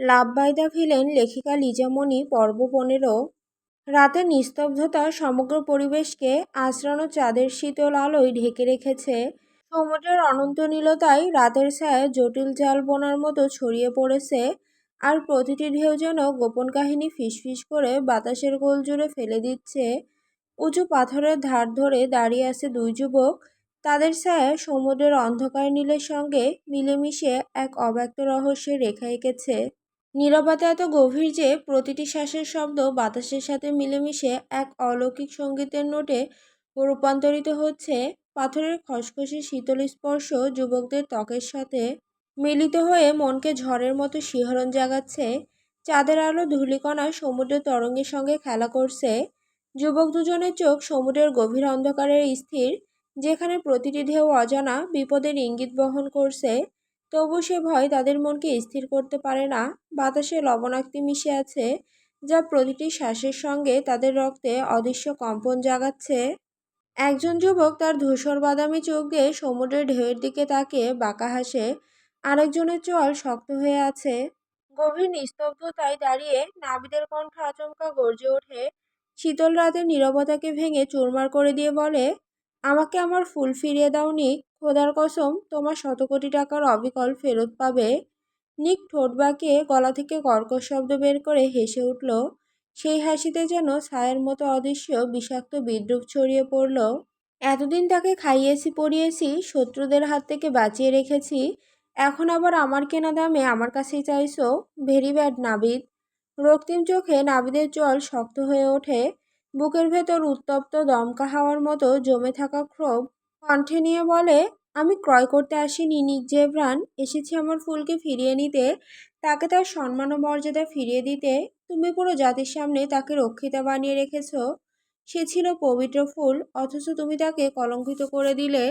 Love by the villain লেখিকা লিজামণি পর্ব 15। রাতের নিস্তব্ধতা সমগ্র পরিবেশকে আঁচড়ানো চাঁদের শীতল আলোয় ঢেকে রেখেছে। সমুদ্রের অনন্ত নীলতায় রাতের ছায়া জটিল জাল বোনার মতো ছড়িয়ে পড়েছে, আর প্রতিটি ঢেউ যেন গোপন কাহিনী ফিসফিস করে বাতাসের গোল জুড়ে ফেলে দিচ্ছে। উঁচু পাথরের ধার ধরে দাঁড়িয়ে আছে দুই যুবক। তাদের ছায়া সমুদ্রের অন্ধকার নীলের সঙ্গে মিলেমিশে এক অব্যক্ত রহস্যের রেখা এঁকেছে। নীরবতা এত গভীর যে প্রতিটি শ্বাসের শব্দ বাতাসের সাথে মিলেমিশে এক অলৌকিক সঙ্গীতের নোটে রূপান্তরিত হচ্ছে। পাথরের খসখসে শীতল স্পর্শ যুবকদের ত্বকের সাথে মিলিত হয়ে মনকে ঝড়ের মতো শিহরণ জাগাচ্ছে। চাঁদের আলো ধূলিকণা সমুদ্রের তরঙ্গের সঙ্গে খেলা করছে। যুবক দুজনের চোখ সমুদ্রের গভীর অন্ধকারের স্থির, যেখানে প্রতিটি ঢেউ অজানা বিপদের ইঙ্গিত বহন করছে। তবু সে ভয় তাদের মনকে স্থির করতে পারে না। বাতাসে লবণাক্তি মিশে আছে, যা প্রতিটি শ্বাসের সঙ্গে তাদের রক্তে অদৃশ্য কম্পন জাগাচ্ছে। একজন যুবক তার ধূসর বাদামি চোখ দিয়ে সমুদ্রের ঢেউয়ের দিকে তাকিয়ে বাঁকা হাসে। আরেকজনের চোয়াল শক্ত হয়ে আছে। গভীর নিস্তব্ধতায় দাঁড়িয়ে নাবিদের কণ্ঠ আচমকা গর্জে ওঠে, শীতল রাতের নীরবতাকে ভেঙে চুরমার করে দিয়ে বলে, আমাকে আমার ফুল ফিরিয়ে দাও নিক। খোদার কসম, তোমার শত কোটি টাকার অবিকল ফেরত পাবে। নিক ঠোঁট বাঁকিয়ে গলা থেকে কর্কশ শব্দ বের করে হেসে উঠল। সেই হাসিতে যেন ছায়ের মতো অদৃশ্য বিষাক্ত বিদ্রুপ ছড়িয়ে পড়ল। এতদিন তাকে খাইয়েছি পরিয়েছি, শত্রুদের হাত থেকে বাঁচিয়ে রেখেছি, এখন আবার আমার কেনা দামে আমার কাছেই চাইছো? Very bad Nabid. রক্তিম চোখে নাবিদের জল শক্ত হয়ে ওঠে। বুকের ভেতর উত্তপ্ত দমকা হাওয়ার মতো জমে থাকা ক্ষোভ কণ্ঠে নিয়ে বলে, আমি ক্রয় করতে আসিনি নিক জেভরান, এসেছি আমার ফুলকে ফিরিয়ে নিতে, তাকে তার সম্মান ও মর্যাদা ফিরিয়ে দিতে। তুমি পুরো জাতির সামনে তাকে রক্ষিতা বানিয়ে রেখেছ। সে ছিল পবিত্র ফুল, অথচ তুমি তাকে কলঙ্কিত করে দিলে।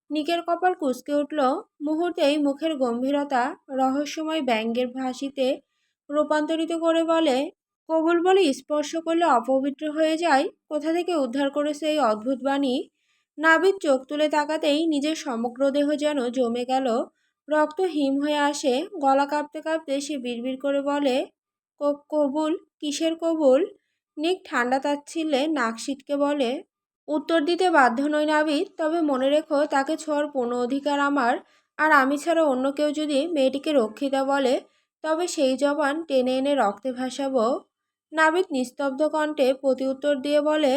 নিকের কপাল কুঁচকে উঠল। মুহূর্তেই মুখের গম্ভীরতা রহস্যময় ব্যঙ্গের হাসিতে রূপান্তরিত করে বলে, কবুল বলে স্পর্শ করলে অপবিত্র হয়ে যায়? কোথা থেকে উদ্ধার করেছে এই অদ্ভুত বাণী? নাবিদ চোখ তুলে তাকাতেই নিজের সমগ্র দেহ যেন জমে গেল, রক্ত হিম হয়ে আসে। গলা কাঁপতে কাঁপতে সে বিড়বিড় করে বলে, কবুল? কিসের কবুল? নিক ঠান্ডা তাচ্ছিল্যে নাক সিটকে বলে, উত্তর দিতে বাধ্য নই নাবিদ, তবে মনে রেখো তাকে ছোঁয়ার পূর্ণ অধিকার আমার। আর আমি ছাড়া অন্য কেউ যদি মেয়েটিকে রক্ষিতা বলে, তবে সেই জবান টেনে এনে রক্তে ভাসাবো। নাবিদ নিস্তব্ধ কণ্ঠে প্রতি উত্তর দিয়ে বলে,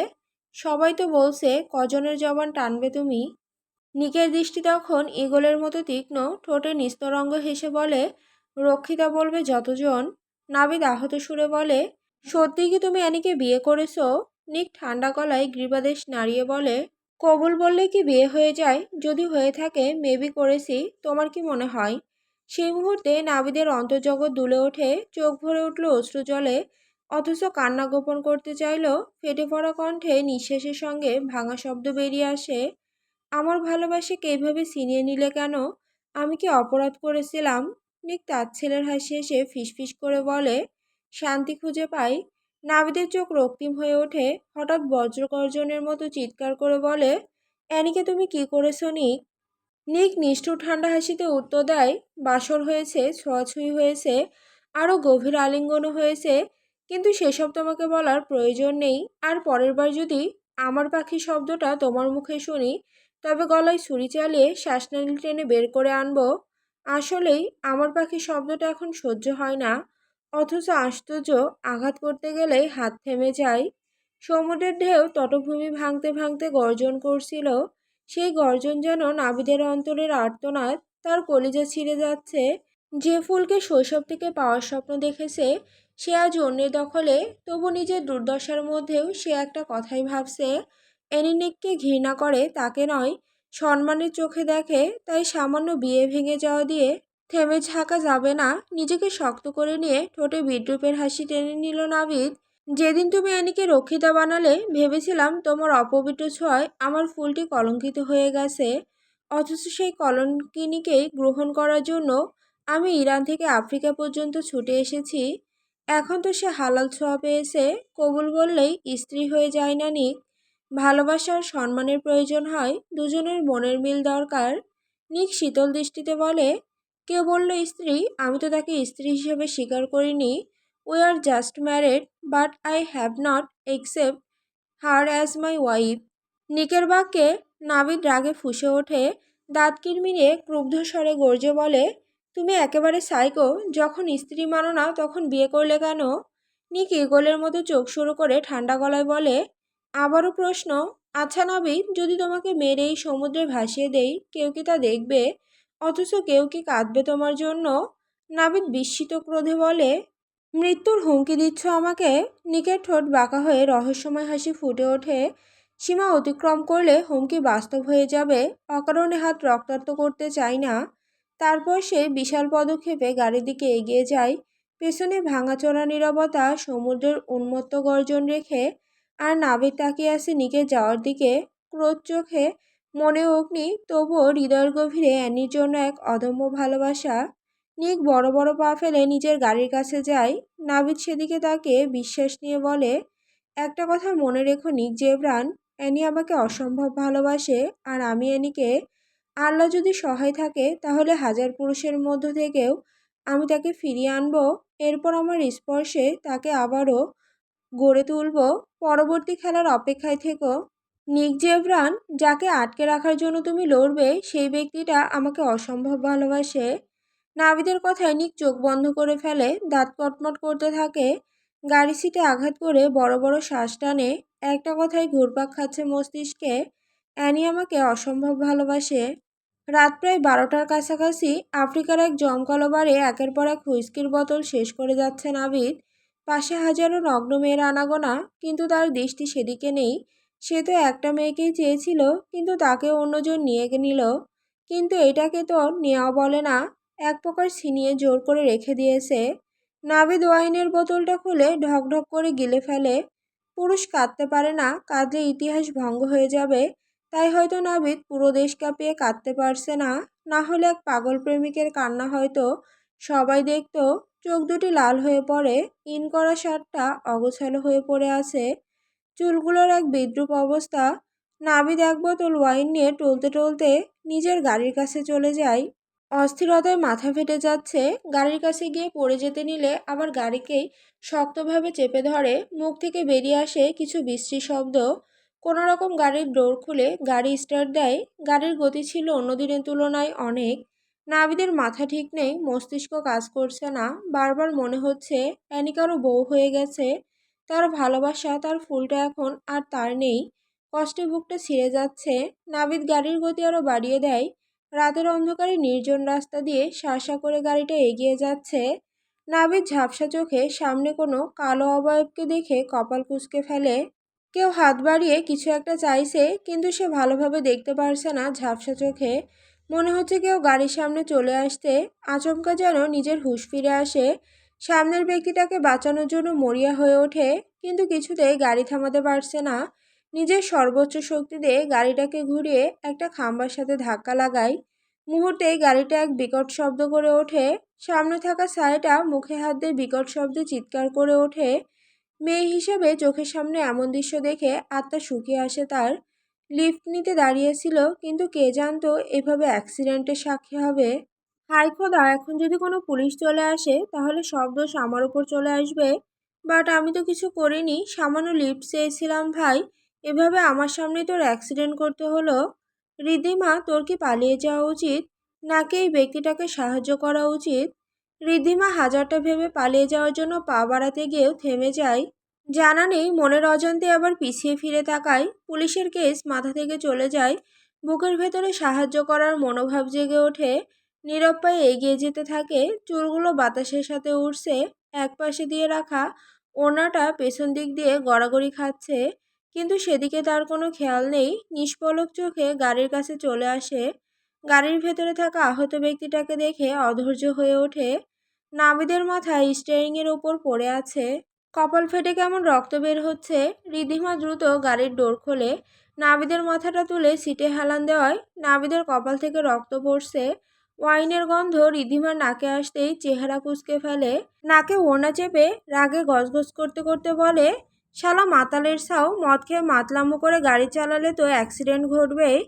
সবাই তো বলছে কজনের জবান টানবে তুমি? নিকের দৃষ্টি তখন ঈগলের মতো তীক্ষ্ণ, ঠোঁটে নিস্তরঙ্গ হেসে বলে, রক্ষিতা বলবে যতজন। নাবিদ আহত সুরে বলে, সত্যি কি তুমি অ্যানিকে বিয়ে করেছো? নিক ঠান্ডা গলায় গ্রীবাদেশ নাড়িয়ে বলে, কবুল বললে কি বিয়ে হয়ে যায়? যদি হয়ে থাকে মেবি করেছি, তোমার কি মনে হয়? সেই মুহূর্তে নাবিদের অন্তর্জগৎ দুলে ওঠে, চোখ ভরে উঠল অশ্রু জলে, অথচ কান্না গোপন করতে চাইল। ফেটে পড়া কণ্ঠে নিঃশ্বাসের সঙ্গে ভাঙা শব্দ বেরিয়ে আসে, আমার ভালোবাসাকে এইভাবে ছিনিয়ে নিলে কেন? আমি কি অপরাধ করেছিলাম? নিক তাচ্ছিল্যের হাসি এসে ফিসফিস করে বলে, শান্তি খুঁজে পাই। নাবিদের চোখ রক্তিম হয়ে ওঠে, হঠাৎ বজ্রগর্জনের মতো চিৎকার করে বলে, অ্যানিকে তুমি কি করেছো নিক? নিক নিষ্ঠুর ঠান্ডা হাসিতে উত্তর দেয়, বাসর হয়েছে, ছোঁয়াছুঁই হয়েছে, আরও গভীর আলিঙ্গনও হয়েছে, কিন্তু সেসব তোমাকে বলার প্রয়োজন নেই। আর পরের বার যদি আমার পাখি শব্দটা তোমার মুখে শুনি, তবে গলায় ছুরি চালিয়ে শ্বাসনালী টেনে বের করে আনবো। আসলেই আমার পাখি শব্দটা এখন সহ্য হয় না, অথচ আশ্চর্য, আঘাত করতে গেলেই হাত থেমে যায়। সমুদ্রের ঢেউ তটভূমি ভাঙতে ভাঙতে গর্জন করছিল। সেই গর্জন যেন নাবিদের অন্তরের আর্তনাদ, তার কলিজা ছিঁড়ে যাচ্ছে। যে ফুলকে শৈশব থেকে পাওয়ার স্বপ্ন দেখেছে, সে আজ অন্যের দখলে। তবু নিজের দুর্দশার মধ্যেও সে একটা কথাই ভাবছে, অ্যানিনিককে ঘৃণা করে তাকে নয়, সম্মানের চোখে দেখে। তাই সামান্য বিয়ে ভেঙে যাওয়া দিয়ে থেমে থাকা যাবে না। নিজেকে শক্ত করে নিয়ে ঠোঁটে বিদ্রুপের হাসি টেনে নিল নাবিদ। যেদিন তুমি অ্যানিকে রক্ষিতা বানালে, ভেবেছিলাম তোমার অপবিত্র ছোঁয়ায় আমার ফুলটি কলঙ্কিত হয়ে গেছে, অথচ সেই কলঙ্কিনীকেই গ্রহণ করার জন্য আমি ইরান থেকে আফ্রিকা পর্যন্ত ছুটে এসেছি। এখন তো সে হালাল ছোঁয়া পেয়েছে। কবুল বললেই স্ত্রী হয়ে যায় না নিক। ভালোবাসার সম্মানের প্রয়োজন হয়, দুজনের মনের মিল দরকার। নিক শীতল দৃষ্টিতে বলে, কে বলল স্ত্রী? আমি তো তাকে স্ত্রী হিসেবে স্বীকার করিনি। We are just married, but I have not accept her as my wife. নিকের বাক্যে নাবিদ রাগে ফুঁসে ওঠে, দাঁত কিরমিরে ক্রুব্ধ স্বরে গর্জে বলে, তুমি একেবারে সাইকো। যখন স্ত্রী মানো না তখন বিয়ে করলে কেন? নিক ইগলের মতো চোখ শুরু করে ঠান্ডা গলায় বলে, আবারও প্রশ্ন? আচ্ছা নাবিদ, যদি তোমাকে মেরে এই সমুদ্রে ভাসিয়ে দেই, কেউ কি তা দেখবে? অথচ কেউ কি কাঁদবে তোমার জন্য? নাবিদ বিস্মিত ক্রোধে বলে, মৃত্যুর হুমকি দিচ্ছ আমাকে? নিকের ঠোঁট বাঁকা হয়ে রহস্যময় হাসি ফুটে ওঠে। সীমা অতিক্রম করলে হুমকি বাস্তব হয়ে যাবে। অকারণে হাত রক্তাক্ত করতে চাই না। তারপর সে বিশাল পদক্ষেপে গাড়ির দিকে এগিয়ে যায়। পেছনে ভাঙাচোরা নীরবতা, সমুদ্রের উন্মত্ত গর্জন রেখে। আর নাবিদ তাকিয়ে আছে নিকের যাওয়ার দিকে, ক্রোধ চোখে, মনে অগ্নি, তবুও হৃদয়ের গভীরে অ্যানির জন্য এক অদম্য ভালোবাসা। নিক বড় বড় পা ফেলে নিজের গাড়ির কাছে যায়। নাবিদ সেদিকে তাকে বিশ্বাস নিয়ে বলে, একটা কথা মনে রেখো নিক জেবরান, অ্যানি আমাকে অসম্ভব ভালোবাসে। আর আমি অ্যানিকে, আল্লাহ যদি সহায় থাকে তাহলে হাজার পুরুষের মধ্য থেকেও আমি তাকে ফিরিয়ে আনবো। এরপর আমার স্পর্শে তাকে আবারও গড়ে তুলব। পরবর্তী খেলার অপেক্ষায় থেকো নিক জেবরান। যাকে আটকে রাখার জন্য তুমি লড়বে, সেই ব্যক্তিটা আমাকে অসম্ভব ভালোবাসে। নাবিদের কথায় নিক চোখ বন্ধ করে ফেলে, দাঁত কটমট করতে থাকে। গাড়ি সিটে আঘাত করে বড় বড় শ্বাস টানে। একটা কথাই ঘুরপাক খাচ্ছে মস্তিষ্কে, অ্যানি আমাকে অসম্ভব ভালোবাসে। রাত প্রায় 12টার কাছাকাছি। আফ্রিকার এক জমকালো বারে একের পর এক হুইস্কির বোতল শেষ করে যাচ্ছে নাবিদ। পাশে হাজারো নগ্ন মেয়ের আনাগোনা, কিন্তু তার দৃষ্টি সেদিকে নেই। সে তো একটা মেয়েকেই চেয়েছিল, কিন্তু তাকে অন্যজন নিয়ে নিল। কিন্তু এটাকে তো নেওয়া বলে না, এক প্রকার ছিনিয়ে জোর করে রেখে দিয়েছে। নাবিদ ওয়াইনের বোতলটা খুলে ঢকঢক করে গিলে ফেলে। পুরুষ কাঁদতে পারে না, কাঁদলে ইতিহাস ভঙ্গ হয়ে যাবে। তাই হয়তো নাবিদ পুরো দেশ কাঁপিয়ে কাঁদতে পারছে না। না হলে এক পাগল প্রেমিকের কান্না হয়তো সবাই দেখত। চোখ দুটি লাল হয়ে পড়ে, ইন করা শার্টটা অগোছালো হয়ে পড়ে আছে, চুলগুলোর এক বিদ্রূপ অবস্থা। নাবিদ এক বোতল ওয়াইন নিয়ে টলতে টলতে নিজের গাড়ির কাছে চলে যায়। অস্থিরতায় মাথা ফেটে যাচ্ছে। গাড়ির কাছে গিয়ে পড়ে যেতে নিলে আবার গাড়িকেই শক্তভাবে চেপে ধরে। মুখ থেকে বেরিয়ে আসে কিছু বিশ্রী শব্দ। কোনো রকম গাড়ির ডোর খুলে গাড়ি স্টার্ট দেয়। গাড়ির গতি ছিল অন্য দিনের তুলনায় অনেক। নাবিদের মাথা ঠিক নেই, মস্তিষ্ক কাজ করছে না। বারবার মনে হচ্ছে অ্যানি কারো বউ হয়ে গেছে। তার ভালোবাসা, তার ফুলটা এখন আর তার নেই। কষ্টে বুকটা ছিঁড়ে যাচ্ছে। নাবিদ গাড়ির গতি আরো বাড়িয়ে দেয়। রাতের অন্ধকারে নির্জন রাস্তা দিয়ে শাঁসা করে গাড়িটা এগিয়ে যাচ্ছে। নাবিদ ঝাপসা চোখে সামনে কোনো কালো অবয়বকে দেখে কপাল কুঁচকে ফেলে। কেউ হাত বাড়িয়ে কিছু একটা চাইছে, কিন্তু সে ভালোভাবে দেখতে পারছে না। ঝাপসা চোখে মনে হচ্ছে কেউ গাড়ির সামনে চলে আসতে। আচমকা যেন নিজের হুঁশ ফিরে আসে। সামনের ব্যক্তিটাকে বাঁচানোর জন্য মরিয়া হয়ে ওঠে, কিন্তু কিছুতেই গাড়ি থামাতে পারছে না। নিজের সর্বোচ্চ শক্তি দিয়ে গাড়িটাকে ঘুরিয়ে একটা খাম্বার সাথে ধাক্কা লাগায়। মুহূর্তেই গাড়িটা এক বিকট শব্দ করে ওঠে। সামনে থাকা ছায়াটা মুখে হাত দিয়ে বিকট শব্দে চিৎকার করে ওঠে। মেয়ে হিসেবে চোখের সামনে এমন দৃশ্য দেখে আত্মা শুকিয়ে আসে তার। লিফট নিতে দাঁড়িয়েছিল, কিন্তু কে জানতো এভাবে অ্যাক্সিডেন্টের সাক্ষী হবে। হায় খোদা, এখন যদি কোনো পুলিশ চলে আসে তাহলে সব দোষ আমার উপর চলে আসবে। বাট আমি তো কিছু করিনি, সামান্য লিফট চেয়েছিলাম ভাই। এভাবে আমার সামনেই তোর অ্যাক্সিডেন্ট করতে হলো। রিদ্ধিমা, তোর কি পালিয়ে যাওয়া উচিত, নাকি এই ব্যক্তিটাকে সাহায্য করা উচিত? রিদ্ধিমা হাজারটা ভেবে পালিয়ে যাওয়ার জন্য পা বাড়াতে গিয়েও থেমে যায়। জানা নেই মনের অজান্তে আবার পিছিয়ে ফিরে তাকায়। পুলিশের কেস মাথা থেকে চলে যায়। বুকের ভেতরে সাহায্য করার মনোভাব জেগে ওঠে। নীরব পায়ে এগিয়ে যেতে থাকে। চুলগুলো বাতাসের সাথে উড়ছে। এক পাশে দিয়ে রাখা ওড়নাটা পেছন দিক দিয়ে গড়াগড়ি খাচ্ছে, কিন্তু সেদিকে তার কোনো খেয়াল নেই। নিষ্পলক চোখে গাড়ির কাছে চলে আসে। গাড়ির ভেতরে থাকা আহত ব্যক্তিটাকে দেখে অধৈর্য হয়ে ওঠে। নাবিদের মাথা স্টিয়ারিংয়ের ওপর পড়ে আছে। কপাল ফেটে কেমন রক্ত বের হচ্ছে। রিদ্ধিমা দ্রুত গাড়ির ডোর খোলে। নাবিদের মাথাটা তুলে সিটে হেলান দেওয়ায় নাবিদের কপাল থেকে রক্ত পড়ছে। ওয়াইনের গন্ধ রিদ্ধিমার নাকে আসতেই চেহারা কুঁচকে ফেলে। নাকে ওড়না চেপে রাগে গজগজ করতে করতে বলে, শালা মাতালের ছাও, মদ খেয়ে মাতলামো করে গাড়ি চালালে তো অ্যাক্সিডেন্ট ঘটবেই।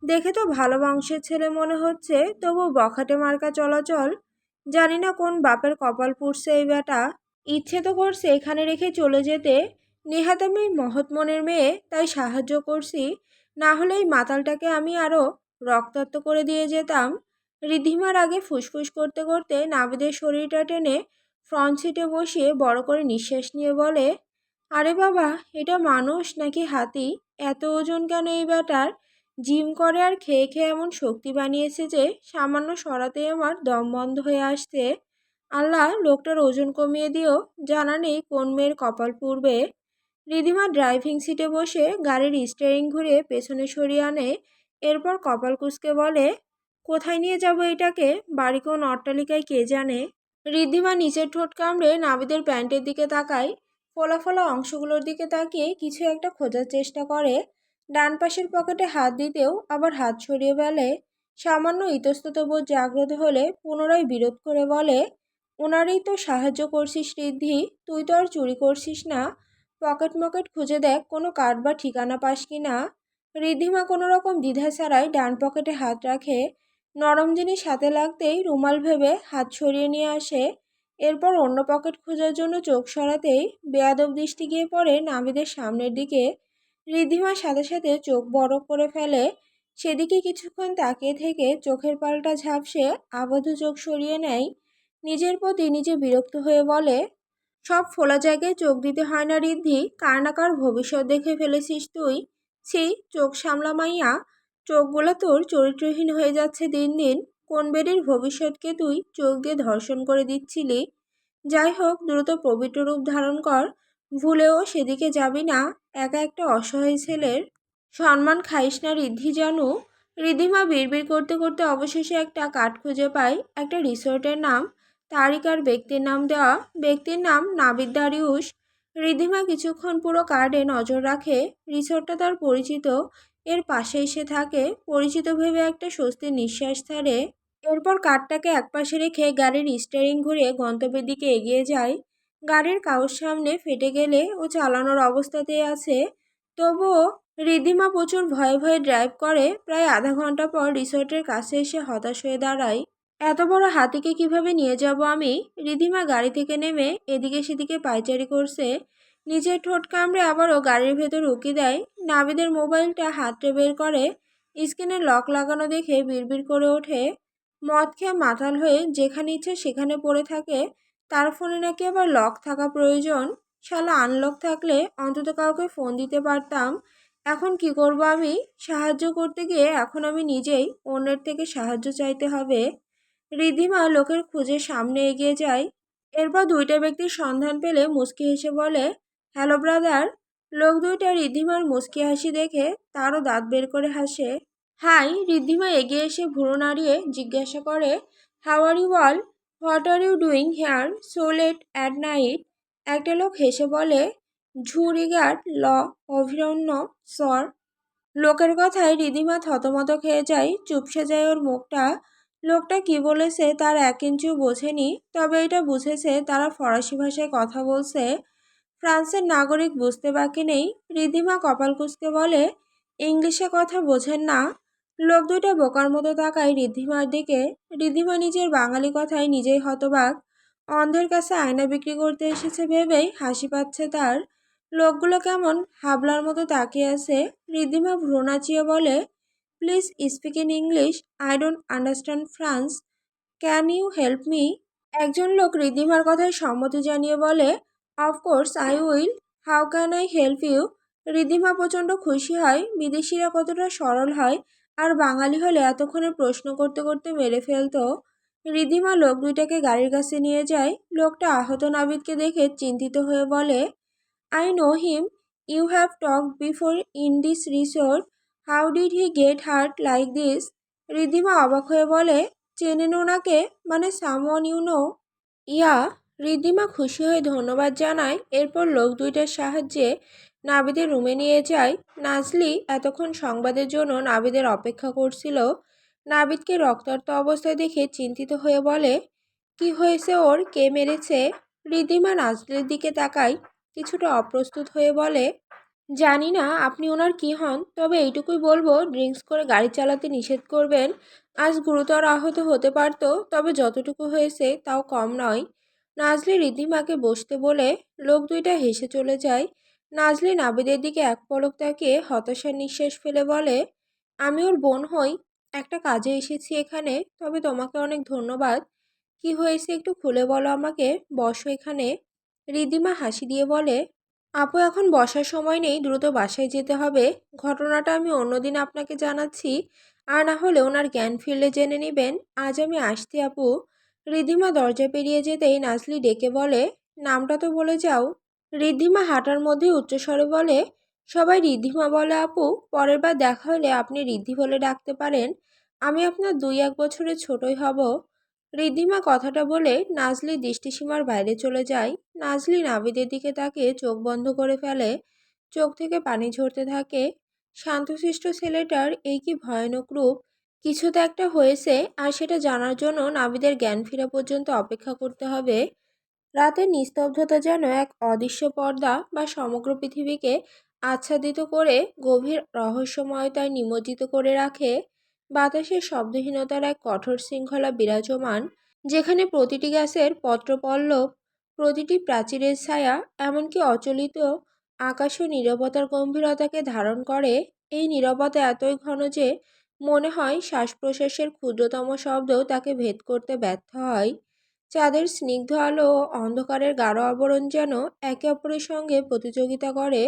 দেখে তো ভালো বংশের ছেলে মনে হচ্ছে, তবু বখাটে মার্কা চলাচল। জানি না কোন বাপের কপাল পুড়ছে এই বেটা। ইচ্ছে তো করছে এখানে রেখে চলে যেতে। নেহাত আমি মহৎ মনের মেয়ে, তাই সাহায্য করছি। না হলে এই মাতালটাকে আমি আরো রক্তাক্ত করে দিয়ে যেতাম। ঋদ্ধিমার আগে ফুসফুস করতে করতে নাবিদের শরীরটা টেনে ফ্রন্ট সিটে বসিয়ে বড় করে নিঃশ্বাস নিয়ে বলে, আরে বাবা, এটা মানুষ নাকি হাতি? এত ওজন কেন এই বেটার? জিম করে আর খেয়ে খেয়ে এমন শক্তি বানিয়েছে যে সামান্য সরাতেই আমার দম বন্ধ হয়ে আসছে। আল্লাহ, লোকটার ওজন কমিয়ে দিও, জানা নেই কোন মেয়ের কপাল পুড়বে। রিধিমা ড্রাইভিং সিটে বসে গাড়ির স্টিয়ারিং ঘুরিয়ে পেছনে সরিয়ে আনে। এরপর কপাল কুঁচকে বলে, কোথায় নিয়ে যাব এটাকে? বাড়ি কোন অট্টালিকায় কে জানে। রিদ্ধিমা নিচের ঠোঁট কামড়ে নাবিদের প্যান্টের দিকে তাকায়। ফোলা ফোলা অংশগুলোর দিকে তাকিয়ে কিছু একটা খোঁজার চেষ্টা করে। ডান পাশের পকেটে হাত দিতেও আবার হাত সরিয়ে ফেলে। সামান্য ইতস্তত বোধ জাগ্রত হলে পুনরায় বিরোধ করে বলে, ওনারই তো সাহায্য করছিস রিদ্ধি, তুই তো আর চুরি করছিস না। পকেট মকেট খুঁজে দেখ কোনো কার্ড বা ঠিকানা পাস কি না। রিদ্ধিমা কোনো রকম দ্বিধা ছাড়াই ডান পকেটে হাত রাখে। নরম জিনিস হাতে লাগতেই রুমাল ভেবে হাত সরিয়ে নিয়ে আসে। এরপর অন্য পকেট খোঁজার জন্য চোখ সরাতেই বেয়াদব দৃষ্টি গিয়ে পড়ে নাবিদের সামনের দিকে। ঋদ্ধিমার সাথে সাথে চোখ বড় করে ফেলে। সেদিকে কিছুক্ষণ তাকিয়ে থেকে চোখের পাল্টা ঝাপসে আবদ্ধ চোখ সরিয়ে নেয়। নিজের প্রতি নিজে বিরক্ত হয়ে বলে, সব ফোলা জায়গায় চোখ দিতে হয় না ঋদ্ধি, কার না কার ভবিষ্যৎ দেখে ফেলেছিস তুই। ছি, চোখ সামলা মাইয়া। চোখগুলো তোর চরিত্রহীন হয়ে যাচ্ছে দিন দিন। কোন বেডির ভবিষ্যৎকে তুই চোখ দিয়ে ধর্ষণ করে দিচ্ছিলি? যাই হোক, দ্রুত পবিত্র রূপ ধারণ কর। ভুলেও সেদিকে যাবি না। একা একটা অসহায় ছেলের সম্মান খাইস না ঋদ্ধি জানু। ঋদ্ধিমা বিড়বিড় করতে করতে অবশেষে একটা কার্ড খুঁজে পায়। একটা রিসোর্টের নাম, তারিখ আর ব্যক্তির নাম দেওয়া। ব্যক্তির নাম নাবিদ দারিউশ। ঋদ্ধিমা কিছুক্ষণ পুরো কার্ডে নজর রাখে। রিসোর্টটা তার পরিচিত, এর পাশেই সে থাকে। পরিচিত ভেবে একটা স্বস্তির নিঃশ্বাস ছাড়ে। এরপর কার্ডটাকে একপাশে রেখে গাড়ির স্টিয়ারিং ঘুরিয়ে গন্তব্যের দিকে এগিয়ে যায়। গাড়ির কাগজ সামনে ফেটে গেলে ও চালানোর অবস্থাতেই আছে। তবুও ঋদ্ধিমা প্রচুর ভয়ে ভয়ে ড্রাইভ করে। প্রায় আধা ঘন্টা পর রিসোর্টের কাছে এসে হতাশ হয়ে দাঁড়ায়। এত বড় হাতিকে কিভাবে নিয়ে যাব আমি? ঋদ্ধিমা গাড়ি থেকে নেমে এদিকে সেদিকে পায়চারি করছে। নিজের ঠোঁট কামড়ে আবারও গাড়ির ভেতর উকি দেয়। নাবিদের মোবাইলটা হাতড়ে বের করে। স্ক্রিনে লক লাগানো দেখে বিড়বিড় করে ওঠে, মদ খেয়ে মাতাল হয়ে যেখানে ইচ্ছে সেখানে পড়ে থাকে। তার ফোনে নাকি আবার লক থাকা প্রয়োজন। শালা, আনলক থাকলে অন্তত কাউকে ফোন দিতে পারতাম। এখন কি করব আমি? সাহায্য করতে গিয়ে এখন আমি নিজেই অন্যের থেকে সাহায্য চাইতে হবে। ঋদ্ধিমা লোকের খুঁজে সামনে এগিয়ে যায়। এরপর দুইটা ব্যক্তির সন্ধান পেলে মুচকি হেসে বলে, হ্যালো ব্রাদার। লোক দুইটা ঋদ্ধিমার মুচকি হাসি দেখে তারও দাঁত বের করে হাসে। হাই। ঋদ্ধিমা এগিয়ে এসে ভুরু নাড়িয়ে জিজ্ঞাসা করে, how are you all? What are you doing here so late at night? একটা লোক হেসে বলে, ঝুরিগার্ড ল অভিরণ্য সর। লোকের কথায় ঋদ্ধিমা থতমত খেয়ে যায়, চুপসে যায় ওর মুখটা। লোকটা কি বলেছে তার এক ইঞ্চিও বোঝেনি, তবে এটা বুঝেছে তারা ফরাসি ভাষায় কথা বলছে। ফ্রান্সের নাগরিক বুঝতে বাকি নেই। ঋদ্ধিমা কপাল কুঁচকে বলে, ইংলিশে কথা বোঝেন না? লোক দুইটা বোকার মতো তাকায় ঋদ্ধিমার দিকে। ঋদ্ধিমা নিজের বাঙালি কথায় নিজেই হতবাক। অন্ধের কাছে আয়না বিক্রি করতে এসেছে ভেবেই হাসি পাচ্ছে তার। লোকগুলো কেমন হাবলার মতো তাকিয়ে আছে। ঋদ্ধিমা ভ্রু নাচিয়ে বলে, please speak in English, I don't understand France, can you help me? একজন লোক ঋদ্ধিমার কথায় সম্মতি জানিয়ে বলে, of course I will, how can I help you? Riddhima প্রচণ্ড খুশি হয় বিদেশিরা কতটা সরল হয়, আর বাঙালি হলে এতক্ষণে প্রশ্ন করতে করতে মেরে ফেলতো। ঋদ্ধিমা লোক দুইটাকে গাড়ির কাছে নিয়ে যায়। লোকটা আহত নাবিদকে দেখে চিন্তিত হয়ে বলে, I know him, you have talked before in this resort, how did he get hurt like this? Riddhima অবাক হয়ে বলে, চেনেন ওনাকে? মানে someone you know? Yeah. Riddhima খুশি হয়ে ধন্যবাদ জানায়। এরপর লোক দুইটার সাহায্যে নাবিদের রুমে নিয়ে যায়। নাজলি এতক্ষণ সংবাদের জন্য নাবিদের অপেক্ষা করছিল। নাবিদকে রক্তাক্ত অবস্থায় দেখে চিন্তিত হয়ে বলে, কি হয়েছে ওর? কে মেরেছে? ঋদ্ধিমা নাজলির দিকে তাকায়, কিছুটা অপ্রস্তুত হয়ে বলে, জানি না আপনি ওনার কি হন, তবে এইটুকুই বলবো ড্রিঙ্কস করে গাড়ি চালাতে নিষেধ করবেন। আজ গুরুতর আহত হতে পারতো, তবে যতটুকু হয়েছে তাও কম নয়। নাজলি রিদ্ধিমাকে বসতে বলে লোক দুইটা হেসে চলে যায়। নাজলি নাবিদের দিকে এক পলক তাকিয়ে হতাশার নিঃশ্বাস ফেলে বলে, আমি ওর বোন হই, একটা কাজে এসেছি এখানে, তবে তোমাকে অনেক ধন্যবাদ। কি হয়েছে একটু খুলে বলো আমাকে, বসো এখানে। রিদ্ধিমা হাসি দিয়ে বলে, আপু এখন বসার সময় নেই, দ্রুত বাসায় যেতে হবে। ঘটনাটা আমি অন্যদিন আপনাকে জানাচ্ছি, আর না হলে ওনার জ্ঞান ফিরলে জেনে নেবেন। আজ আমি আসছি আপু। রিদ্ধিমা দরজা পেরিয়ে যেতেই নাজলি ডেকে বলে, নামটা তো বলে যাও। রিদ্ধিমা হাঁটার মধ্যে উচ্চস্বরে বলে, সবাই রিদ্ধিমা বলে আপু, পরের বার দেখা হলে আপনি রিদ্ধি বলে ডাকতে পারেন। আমি আপনার 2-1 বছরের ছোটই হব। রিদ্ধিমা কথাটা বলে নাজলি দৃষ্টিসীমার বাইরে চলে যায়। নাজলি নাভিদের দিকে তাকিয়ে চোখ বন্ধ করে ফেলে। চোখ থেকে পানি ঝরতে থাকে। শান্তশিষ্ট ছেলেটার এই কি ভয়ানক রূপ! কিছু তো একটা হয়েছে, আর সেটা জানার জন্য নাভিদের জ্ঞান ফেরা পর্যন্ত অপেক্ষা করতে হবে। রাতের নিস্তব্ধতা যেন এক অদৃশ্য পর্দা বা সমগ্র পৃথিবীকে আচ্ছাদিত করে গভীর রহস্যময়তায় নিমজ্জিত করে রাখে। বাতাসের শব্দহীনতার এক কঠোর শৃঙ্খলা বিরাজমান, যেখানে প্রতিটি গাছের পত্রপল্লব, প্রতিটি প্রাচীরের ছায়া, এমনকি অচলিত আকাশও নীরবতার গম্ভীরতাকে ধারণ করে। এই নীরবতা এতই ঘন যে মনে হয় শ্বাস প্রশ্বাসের ক্ষুদ্রতম শব্দ তাকে ভেদ করতে ব্যর্থ হয়। চাঁদের স্নিগ্ধ আলো ও অন্ধকারের গাঢ় আবরণ যেন একে অপরের সঙ্গে প্রতিযোগিতা করে,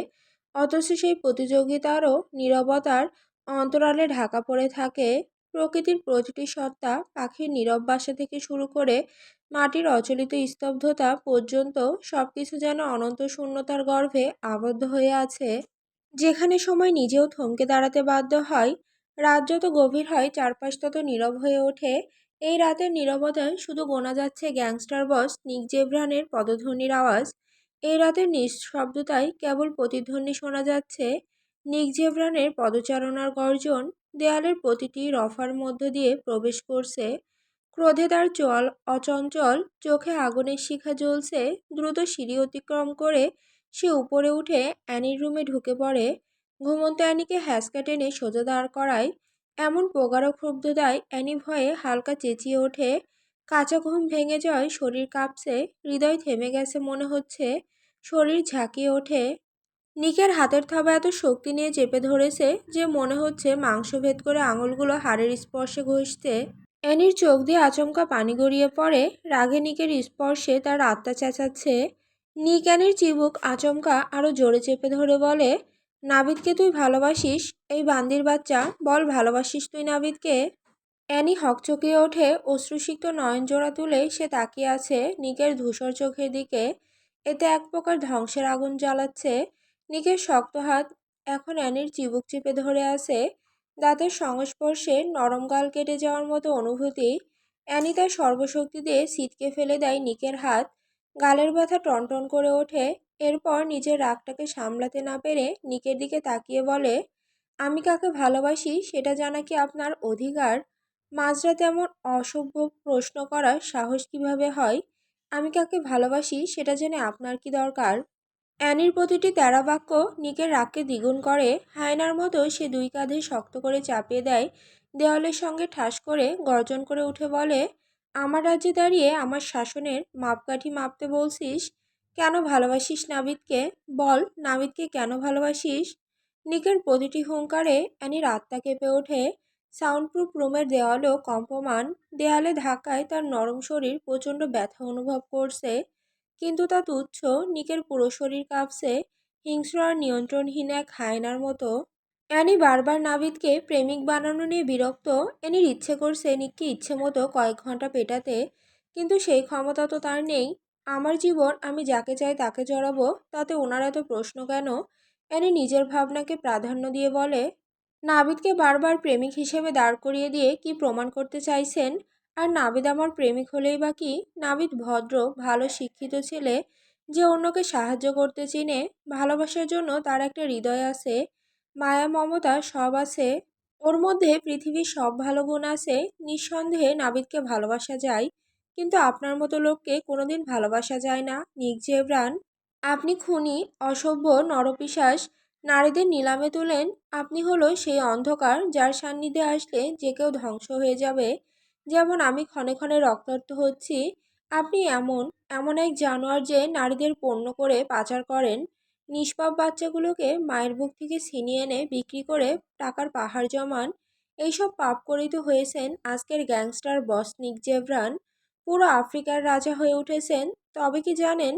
অথচ সেই প্রতিযোগিতারও নীরবতার অন্তরালে ঢাকা পড়ে থাকে। প্রকৃতির প্রতিটি সত্তা, পাখির নীরব বাসা থেকে শুরু করে মাটির অচলিত স্তব্ধতা পর্যন্ত, সবকিছু যেন অনন্ত শূন্যতার গর্ভে আবদ্ধ হয়ে আছে, যেখানে সময় নিজেও থমকে দাঁড়াতে বাধ্য হয়। রাত যত গভীর হয় চারপাশ তত নীরব হয়ে ওঠে। এই রাতের নীরবতায় শুধু গোনা যাচ্ছে গ্যাংস্টার বস নিক জেব্রানের পদধ্বনির আওয়াজ। এই রাতের নিঃশব্দতায় কেবল প্রতিধ্বনি শোনা যাচ্ছে, নিক জেব্রানের পদচারণার গর্জন দেয়ালের প্রতিটি রফার মধ্য দিয়ে প্রবেশ করছে। ক্রোধে তার চল অচঞ্চল, চোখে আগুনের শিখা জ্বলছে। দ্রুত সিঁড়ি অতিক্রম করে সে উপরে উঠে অ্যানির রুমে ঢুকে পড়ে। ঘুমন্ত অ্যানিকে হ্যাঁচকা টেনে সোজা দাঁড় করায়। এমন প্রগাঢ় ক্ষুব্ধতায় অ্যানি ভয়ে হালকা চেঁচিয়ে ওঠে। কাঁচা ঘুম ভেঙে যায়, শরীর কাঁপছে, হৃদয় থেমে গেছে মনে হচ্ছে। শরীর ঝাঁকিয়ে ওঠে। নিকের হাতের থাবা এত শক্তি নিয়ে চেপে ধরেছে যে মনে হচ্ছে মাংস ভেদ করে আঙুলগুলো হাড়ের স্পর্শে ঘষছে। অ্যানির চোখ দিয়ে আচমকা পানি গড়িয়ে পড়ে। রাগে নিকের স্পর্শে তার আত্মা চেঁচাচ্ছে। নিক অ্যানির চিবুক আচমকা আরো জোরে চেপে ধরে বলে, নাবিদকে তুই ভালোবাসিস? এই বান্দির বাচ্চা, বল ভালোবাসিস তুই নাবিদকে? অ্যানি হকচকিয়ে ওঠে। অশ্রুসিক্ত নয়নজোড়া তুলে সে তাকিয়ে আছে নিকের ধূসর চোখের দিকে। এতে এক প্রকার ধ্বংসের আগুন জ্বালাচ্ছে। নিকের শক্ত হাত এখন অ্যানির চিবুক চেপে ধরে আছে। দাঁতের সংস্পর্শে নরম গাল কেটে যাওয়ার মতো অনুভূতি। অ্যানি তার সর্বশক্তি দিয়ে ছিটকে ফেলে দেয় নিকের হাত। গালের ব্যথা টনটন করে ওঠে। এরপর নিজের রাগটাকে সামলাতে না পেরে নিকের দিকে তাকিয়ে বলে, আমি কাকে ভালোবাসি সেটা জানা কি আপনার অধিকার? মাঝরাতে এমন অসভ্য প্রশ্ন করার সাহস কিভাবে হয়? আমি কাকে ভালোবাসি সেটা জেনে আপনার কি দরকার? অ্যানির প্রতিটি তেরা বাক্য নিকের রাগকে দ্বিগুণ করে। হায়নার মতো সে দুই কাঁধে শক্ত করে চাপিয়ে দেয় দেওয়ালের সঙ্গে ঠাস করে, গর্জন করে উঠে বলে, আমার রাজ্যে দাঁড়িয়ে আমার শাসনের মাপকাঠি মাপতে বলছিস? কেন ভালোবাসিস নাবিদকে? বল, নাবিদকে কেন ভালোবাসিস? নিকের প্রতিটি হুঙ্কারে অ্যানির আত্মা কেঁপে ওঠে। সাউন্ডপ্রুফ রুমের দেওয়ালও কম্পমান। দেয়ালে ধাক্কায় তার নরম শরীর প্রচণ্ড ব্যথা অনুভব করছে, কিন্তু তা তুচ্ছ। নিকের পুরো শরীর কাঁপছে, হিংস্র আর নিয়ন্ত্রণহীন এক হায়নার মতো। অ্যানি বারবার নাবিদকে প্রেমিক বানানো নিয়ে বিরক্ত। অ্যানির ইচ্ছে করছে নিককে ইচ্ছে মতো কয়েক ঘন্টা পেটাতে, কিন্তু সেই ক্ষমতা তো তার নেই। আমার জীবন আমি যাকে চাই তাকে জড়াবো, তাতে ওনার এত প্রশ্ন কেন? অ্যানি নিজের ভাবনাকে প্রাধান্য দিয়ে বলে, নাবিদকে বারবার প্রেমিক হিসেবে দাঁড় করিয়ে দিয়ে কি প্রমাণ করতে চাইছেন? আর নাবিদ আমার প্রেমিক হলেই বা কি? নাবিদ ভদ্র, ভালো শিক্ষিত ছেলে, যে অন্যকে সাহায্য করতে চিনে। ভালোবাসার জন্য তার একটা হৃদয় আছে, মায়া মমতা সব আছে। ওর মধ্যে পৃথিবীর সব ভালো গুণ আছে। নিঃসন্দেহে নাবিদকে ভালোবাসা যায়, কিন্তু আপনার মতো লোককে কোনোদিন ভালোবাসা যায় না নিক জেব্রান। আপনি খুনি, অসভ্য, নরপিশাচ। নারীদের নিলামে তুলেন। আপনি হলো সেই অন্ধকার যার সান্নিধ্যে আসলে যে কেউ ধ্বংস হয়ে যাবে। যেমন আমি ক্ষণে ক্ষণে রক্তাক্ত হচ্ছি। আপনি এমন এমন এক জানোয়ার যে নারীদের পণ্য করে পাচার করেন। নিষ্পাপ বাচ্চাগুলোকে মায়ের বুক থেকে ছিনিয়ে এনে বিক্রি করে টাকার পাহাড় জমান। এইসব পাপ করিত হয়েছেন আজকের গ্যাংস্টার বস নিক জেভরান। পুরো আফ্রিকার রাজা হয়ে উঠেছেন। তবে কি জানেন,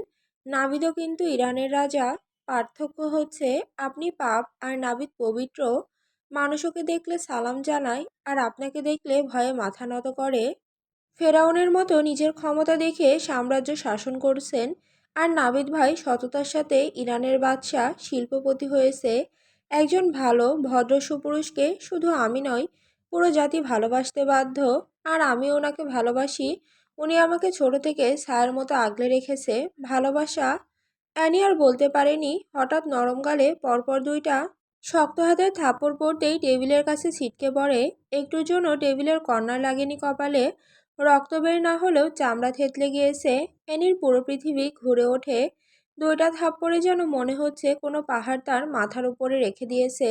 নাবিদও কিন্তু ইরানের রাজা। পার্থক্য হচ্ছে আপনি পাপ আর নাবিদ পবিত্র। মানুষকে দেখলে সালাম জানায় আর আপনাকে দেখলে ভয়ে মাথা নত করে। ফেরাউনের মতো নিজের ক্ষমতা দেখে সাম্রাজ্য শাসন করছেন। আর নাবিদ ভাই সততার সাথে ইরানের বাদশাহ শিল্পপতি হয়েছে। একজন ভালো ভদ্র সুপুরুষকে শুধু আমি নয়, পুরো জাতি ভালোবাসতে বাধ্য। আর আমি ওনাকে ভালোবাসি। উনি আমাকে ছোট থেকে ছায়ার মতো আগলে রেখেছে। ভালোবাসা। অ্যানি আর বলতে পারেনি। হঠাৎ নরম গালে পরপর দুইটা শক্ত হাতের থাপ্পড় পড়তেই টেবিলের কাছে ছিটকে পড়ে। একটুর জন্য টেবিলের কর্নার লাগেনি কপালে। রক্ত বের না হলেও চামড়া থেতলে গিয়েছে। অ্যানির পুরো পৃথিবী ঘুরে ওঠে। দুইটা থাপ্পড়ে যেন মনে হচ্ছে কোনো পাহাড় তার মাথার উপরে রেখে দিয়েছে।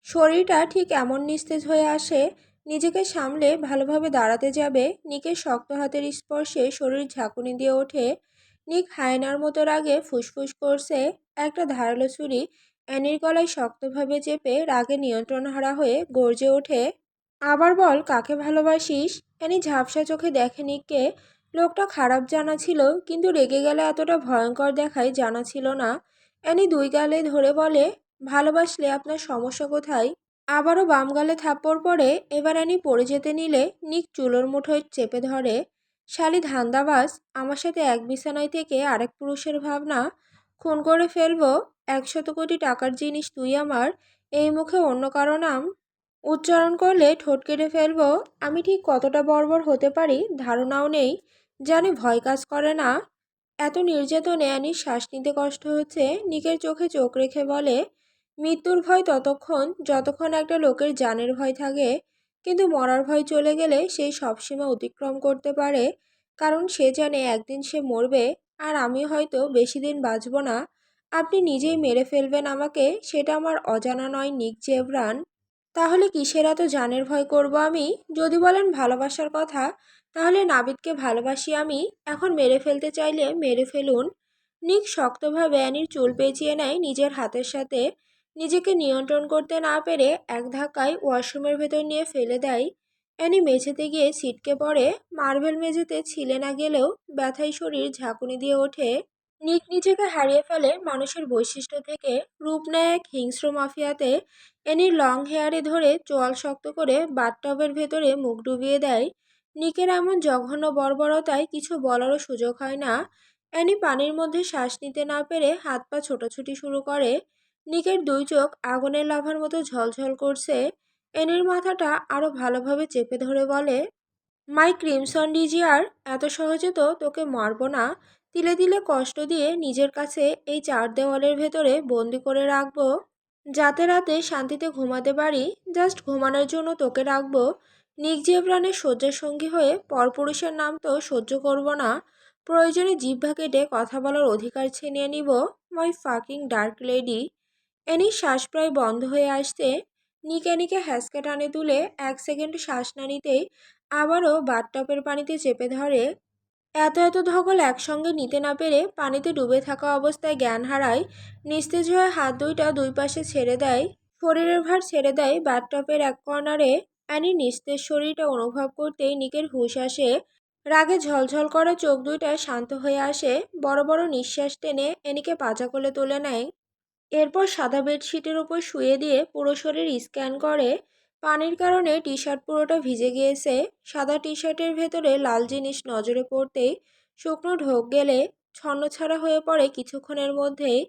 শরীরটা ঠিক এমন নিস্তেজ হয়ে আসে। নিজেকে সামলে ভালোভাবে দাঁড়াতে যাবে। নিকের শক্ত হাতের স্পর্শে শরীর ঝাঁকুনি দিয়ে ওঠে। নিক হায়নার মতো রাগে ফুসফুস করছে। একটা ধারালো ছুরি অ্যানির গলায় শক্তভাবে চেপে রাগে নিয়ন্ত্রণ হারা হয়ে গর্জে ওঠে। আবার বল কাকে ভালোবাসিস। অ্যানি ঝাপসা চোখে দেখে নিককে। লোকটা খারাপ জানা ছিল, কিন্তু রেগে গেলে এতটা ভয়ঙ্কর দেখায় জানা ছিল না। অ্যানি দুই গালে ধরে বলে, ভালোবাসলে আপনার সমস্যা কোথায়? আবারও বাম গালে থাপ্পড় পড়ে। এবার অ্যানি পড়ে যেতে নিলে নিক চুলোর মুঠোয় চেপে ধরে। শালি ধান্দাবাজ, আমার সাথে এক বিছানায় থেকে আরেক পুরুষের ভাবনা খুন করে ফেলবো। 100 কোটি টাকার জিনিস তুই আমার, এই মুখে অন্য কারো নাম উচ্চারণ করলে ঠোঁট কেটে ফেলবো। আমি ঠিক কতটা বর্বর হতে পারি ধারণাও নেই। জানি ভয় কাজ করে না। এত নির্যাতনে অ্যানির শ্বাস নিতে কষ্ট হচ্ছে। নিকের চোখে চোখ রেখে বলে, মৃত্যুর ভয় ততক্ষণ যতক্ষণ একটা লোকের জানের ভয় থাকে। কিন্তু মরার ভয় চলে গেলে সেই সব সীমা অতিক্রম করতে পারে। কারণ সে জানে একদিন সে মরবে। আর আমি হয়তো বেশি দিন বাঁচব না। আপনি নিজেই মেরে ফেলবেন আমাকে, সেটা আমার অজানা নয় নিক জেভরান। তাহলে কিসের এত জানের ভয় করব আমি? যদি বলেন ভালোবাসার কথা, তাহলে নাবিদকে ভালোবাসি আমি। এখন মেরে ফেলতে চাইলে মেরে ফেলুন। নিক শক্তভাবে অ্যানির চুল পেঁচিয়ে নেয় নিজের হাতের সাথে। নিজেকে নিয়ন্ত্রণ করতে না পেরে এক ধাক্কায় ওয়াশরুমের ভেতর নিয়ে ফেলে দেয়। অ্যানি মেঝেতে গিয়ে ছিটকে পড়ে। মার্বেল মেঝেতে ছিলে না গেলেও ব্যথায় শরীর ঝাঁকুনি দিয়ে ওঠে। নিক নিজেকে হারিয়ে ফেলে মানুষের বৈশিষ্ট্য থেকে। রূপ নেয় এক হিংস্র মাফিয়াতে। অ্যানির লং হেয়ারে ধরে চোয়াল শক্ত করে বাথটবের ভেতরে মুখ ডুবিয়ে দেয়। নিকের এমন জঘন্য বর্বরতায় কিছু বলারও সুযোগ হয় না। অ্যানি পানির মধ্যে শ্বাস নিতে না পেরে হাত পা ছোটাছুটি শুরু করে। নিকের দুই চোখ আগুনের লাভার মতো ঝলঝল করছে। অ্যানির মাথাটা আরো ভালোভাবে চেপে ধরে বলে, মাই ক্রিমসন ডিজিয়ার, এত সহজে তো তোকে মারবো না। তিলে তিলে কষ্ট দিয়ে নিজের কাছে এই চার দেওয়ালের ভেতরে বন্দি করে রাখবো, যাতে রাতে শান্তিতে ঘুমাতে পারি। জাস্ট ঘুমানোর জন্য তোকে রাখবো। নিক জেভরানের শয্যাসঙ্গী হয়ে পরপুরুষের নাম তো সহ্য করব না। প্রয়োজনে জিহ্বা কেটে কথা বলার অধিকার ছিনিয়ে নিব। মাই ফাকিং ডার্ক লেডি। অ্যানির শ্বাস প্রায় বন্ধ হয়ে আসতে নিক অ্যানিকে হ্যাঁচকা টানে তুলে 1 সেকেন্ড শ্বাস না নিতেই আবারও বাথটবের পানিতে চেপে ধরে। এত এত ধকল একসঙ্গে নিতে না পেরে পানিতে ডুবে থাকা অবস্থায় জ্ঞান হারায়। নিস্তেজ হয়ে হাত দুইটা দুই পাশে ছেড়ে দেয়। শরীরের ভার ছেড়ে দেয় বাথটবের এক কর্নারে। অ্যানি নিস্তেজ শরীরটা অনুভব করতেই নিকের হুঁশ আসে। রাগে ঝলঝল করা চোখ দুইটা শান্ত হয়ে আসে। বড় বড় নিঃশ্বাস টেনে অ্যানিকে পাজা কোলে তুলে নেয়। এরপর সাদা বেডশিটের উপর শুয়ে দিয়ে পুরো শরীর স্ক্যান করে। পানির কারণে টি শার্ট পুরোটা ভিজে গিয়েছে। সাদা টি শার্টের ভেতরে লাল জিনিস নজরে পড়তেই শুকনো ঢোক গেলে ছন্নছাড়া হয়ে পড়ে কিছুক্ষণের মধ্যেই।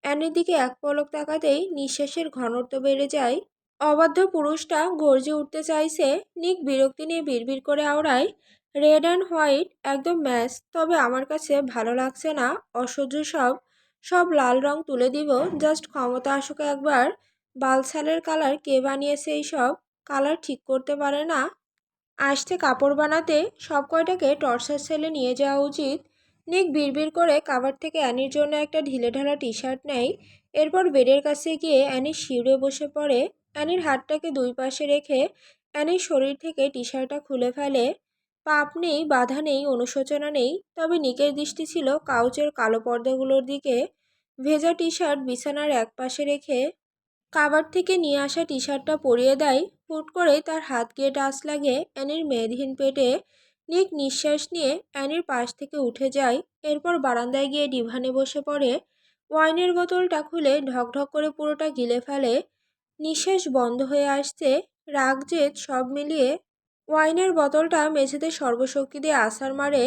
অ্যানির দিকে এক পলক তাকাতেই নিঃশ্বাসের ঘনত্ব বেড়ে যায়। অবাধ্য পুরুষটা গর্জে উঠতে চাইছে। নিক বিরক্তি নিয়ে বিড়বিড় করে আওড়ায়, রেড অ্যান্ড হোয়াইট একদম ম্যাচ। তবে আমার কাছে ভালো লাগছে না। অসহ্য সব সব লাল রং তুলে দিব। জাস্ট ক্ষমতা আসুক একবার। বালছালের কালার কে বানিয়েছে এই সব? কালার ঠিক করতে পারে না। আসতে কাপড় বানাতে সব কয়টাকে টর্চার সেলে নিয়ে যাওয়া উচিত। নিক বিড়বিড় করে কাভার থেকে অ্যানির জন্য একটা ঢিলেঢালা টি শার্ট নেয়। এরপর বেডের কাছে গিয়ে অ্যানি শিউরে বসে পড়ে। অ্যানির হাতটাকে দুই পাশে রেখে অ্যানির শরীর থেকে টি শার্টটা খুলে ফেলে। পাপ নেই, বাধা নেই, অনুশোচনা নেই, তবে নিকের দৃষ্টি ছিল কাউচের কালো পর্দাগুলোর দিকে। ভেজা টি শার্ট বিছানার এক পাশে রেখে কাভার থেকে নিয়ে আসা টি শার্টটা পরিয়ে দেয়। হুট করেই তার হাত গিয়ে টাচ লাগে অ্যানির মেদহীন পেটে। নিক নিঃশ্বাস নিয়ে অ্যানির পাশ থেকে উঠে যায়। এরপর বারান্দায় গিয়ে ডিভানে বসে পড়ে। ওয়াইনের বোতলটা খুলে ঢকঢক করে পুরোটা গিলে ফেলে। নিঃশ্বাস বন্ধ হয়ে আসছে। রাগ জেদ সব মিলিয়ে ওয়াইনের বোতলটা মেঝেতে সর্বশক্তি দিয়ে আছাড় মারে।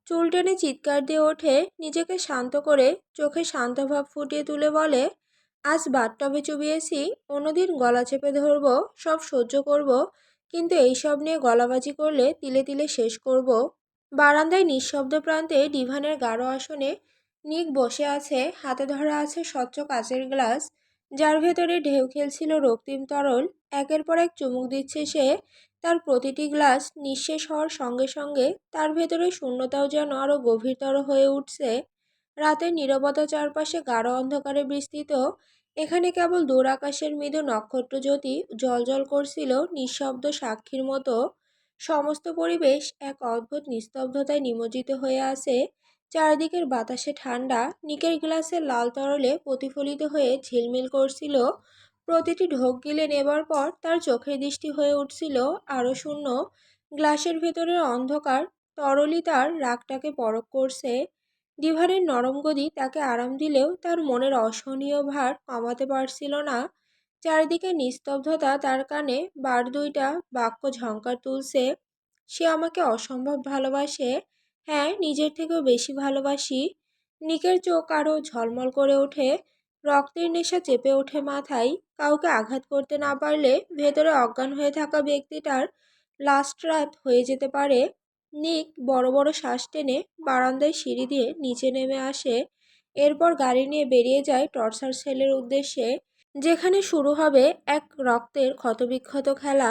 চুল টেনে চিৎকার দিয়ে ওঠে। নিজেকে শান্ত করে চোখে শান্তভাব ফুটিয়ে তুলে বলে, আজ বাথটবে চুবিয়েছি, অন্যদিন গলা চেপে ধরবো, সব সহ্য করব, কিন্তু এইসব নিয়ে গলাবাজি করলে তিলে তিলে শেষ করব। বারান্দায় নিঃশব্দ প্রান্তে ডিভানের গাঢ় আসনে নিক বসে আছে। হাতে ধরা আছে স্বচ্ছ কাচের গ্লাস, যার ভেতরে ঢেউ খেলছিল রক্তিম তরল। একের পর এক চুমুক দিচ্ছে সে। তার প্রতিটি গ্লাস নিঃশেষ হওয়ার সঙ্গে সঙ্গে তার ভেতরে শূন্যতাও যেন আরো গভীরতর হয়ে উঠছে। রাতের নীরবতা চারপাশে গাঢ় অন্ধকারে বিস্তৃত। এখানে কেবল দূর আকাশের মৃদু নক্ষত্রজ্যোতি জ্বলজ্বল করছিল নিঃশব্দ সাক্ষীর মতো। সমস্ত পরিবেশ এক অদ্ভুত নিস্তব্ধতায় নিমজ্জিত হয়ে আছে। চারিদিকের বাতাসে ঠান্ডা, নিকের গ্লাসের লাল তরলে প্রতিফলিত হয়ে ঝিলমিল করছিল। প্রতিটি ঢোক গিলে নেবার পর তার চোখের দৃষ্টি হয়ে উঠছিল আরো শূন্য। গ্লাসের ভেতরের অন্ধকার তরলই তার রাগটাকে পরখ করছে। ডিভানের নরম গদি তাকে আরাম দিলেও তার মনের অসহনীয় ভার কমাতে পারছিল না। চারিদিকে নিস্তব্ধতা তার কানে বার দুইটা বাক্য ঝংকার তুলছে। সে আমাকে অসম্ভব ভালোবাসে। হ্যাঁ, নিজের থেকেও বেশি ভালোবাসি। নিকের চোখ আরও ঝলমল করে ওঠে। রক্তের নেশা চেপে ওঠে মাথায়। কাউকে আঘাত করতে না পারলে ভেতরে অজ্ঞান হয়ে থাকা ব্যক্তিটার লাস্ট রাত হয়ে যেতে পারে। নিক বড় বড় শ্বাস টেনে বারান্দায় সিঁড়ি দিয়ে নিচে নেমে আসে। এরপর গাড়ি নিয়ে বেরিয়ে যায় টর্চার সেলের উদ্দেশ্যে, যেখানে শুরু হবে এক রক্তের ক্ষতবিক্ষত খেলা।